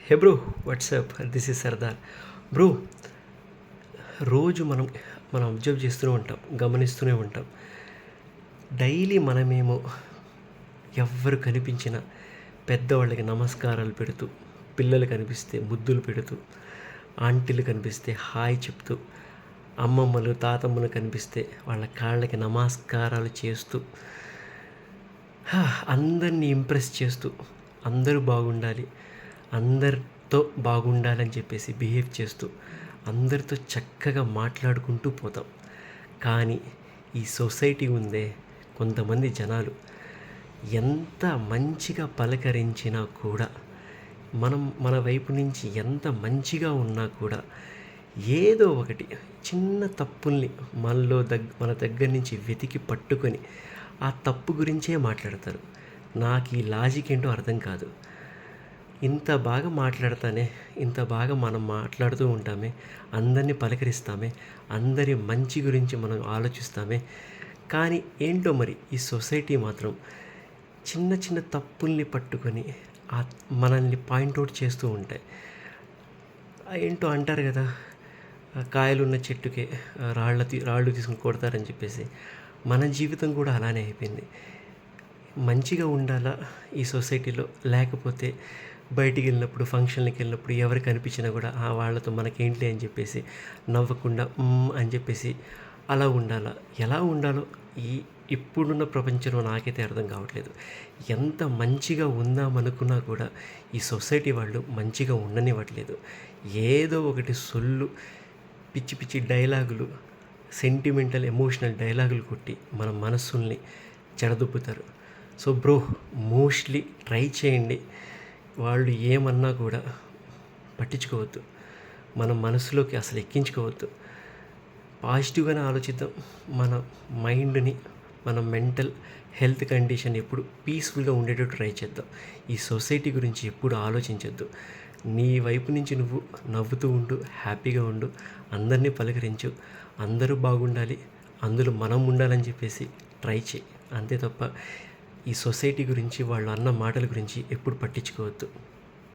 Hey bro, WhatsApp, this is Sardar. Bro, రోజు మనం observe చేస్తూనే ఉంటాం, గమనిస్తూనే ఉంటాం. డైలీ మనమేమో ఎవ్వరు కనిపించినా పెద్దవాళ్ళకి నమస్కారాలు పెడుతూ, పిల్లలు కనిపిస్తే ముద్దులు పెడుతూ, ఆంటీలు కనిపిస్తే హాయ్ చెప్తూ, అమ్మమ్మలు తాతమ్మలు కనిపిస్తే వాళ్ళ కాళ్ళకి నమస్కారాలు చేస్తూ, అందరినీ ఇంప్రెస్ చేస్తూ, అందరూ బాగుండాలి, అందరితో బాగుండాలని చెప్పేసి బిహేవ్ చేస్తూ, అందరితో చక్కగా మాట్లాడుకుంటూ పోతాం. కానీ ఈ సొసైటీ ఉందే, కొంతమంది జనాలు ఎంత మంచిగా పలకరించినా కూడా, మన వైపు నుంచి ఎంత మంచిగా ఉన్నా కూడా, ఏదో ఒకటి చిన్న తప్పుల్ని మన దగ్గర నుంచి వెతికి పట్టుకొని ఆ తప్పు గురించే మాట్లాడతారు. నాకు ఈ లాజిక్ ఏంటో అర్థం కాదు. ఇంత బాగా మాట్లాడతానే, ఇంత బాగా మనం మాట్లాడుతూ ఉంటామే, అందరినీ పలకరిస్తామే, అందరి మంచి గురించి మనం ఆలోచిస్తామే. కానీ ఏంటో మరి ఈ సొసైటీ మాత్రం చిన్న చిన్న తప్పుల్ని పట్టుకొని మనల్ని పాయింట్అవుట్ చేస్తూ ఉంటాయి. ఏంటో అంటారు కదా, కాయలున్న చెట్టుకే రాళ్ళు తీసుకుని కొడతారని చెప్పేసి, మన జీవితం కూడా అలానే అయిపోయింది. మంచిగా ఉండాలా ఈ సొసైటీలో, లేకపోతే బయటికి వెళ్ళినప్పుడు, ఫంక్షన్లకి వెళ్ళినప్పుడు ఎవరు కనిపించినా కూడా వాళ్ళతో మనకేంటి అని చెప్పేసి నవ్వకుండా అని చెప్పేసి అలా ఉండాలా? ఎలా ఉండాలో ఇప్పుడున్న ప్రపంచంలో నాకైతే అర్థం కావట్లేదు. ఎంత మంచిగా ఉందామనుకున్నా కూడా ఈ సొసైటీ వాళ్ళు మంచిగా ఉండనివ్వట్లేదు. ఏదో ఒకటి సొల్లు, పిచ్చి పిచ్చి డైలాగులు, సెంటిమెంటల్ ఎమోషనల్ డైలాగులు కొట్టి మన మనస్సుల్ని చెడదొబ్బుతారు. సో బ్రో, మోస్ట్లీ ట్రై చేయండి. వాళ్ళు ఏమన్నా కూడా పట్టించుకోవద్దు, మన మనసులోకి అసలు ఎక్కించుకోవద్దు. పాజిటివ్గానే ఆలోచిద్దాం. మన మైండ్ని, మన మెంటల్ హెల్త్ కండిషన్ ఎప్పుడు పీస్ఫుల్గా ఉండేటట్టు ట్రై చేద్దాం. ఈ సొసైటీ గురించి ఎప్పుడు ఆలోచించొద్దు. నీ వైపు నుంచి నువ్వు నవ్వుతూ ఉండు, హ్యాపీగా ఉండు, అందరినీ పలకరించు, అందరూ బాగుండాలి, అందులో మనం ఉండాలని చెప్పేసి ట్రై చేయి. అంతే తప్ప ఈ సొసైటీ గురించి, వాళ్ళు అన్న మాటల గురించి ఎప్పుడు పట్టించుకోవద్దు.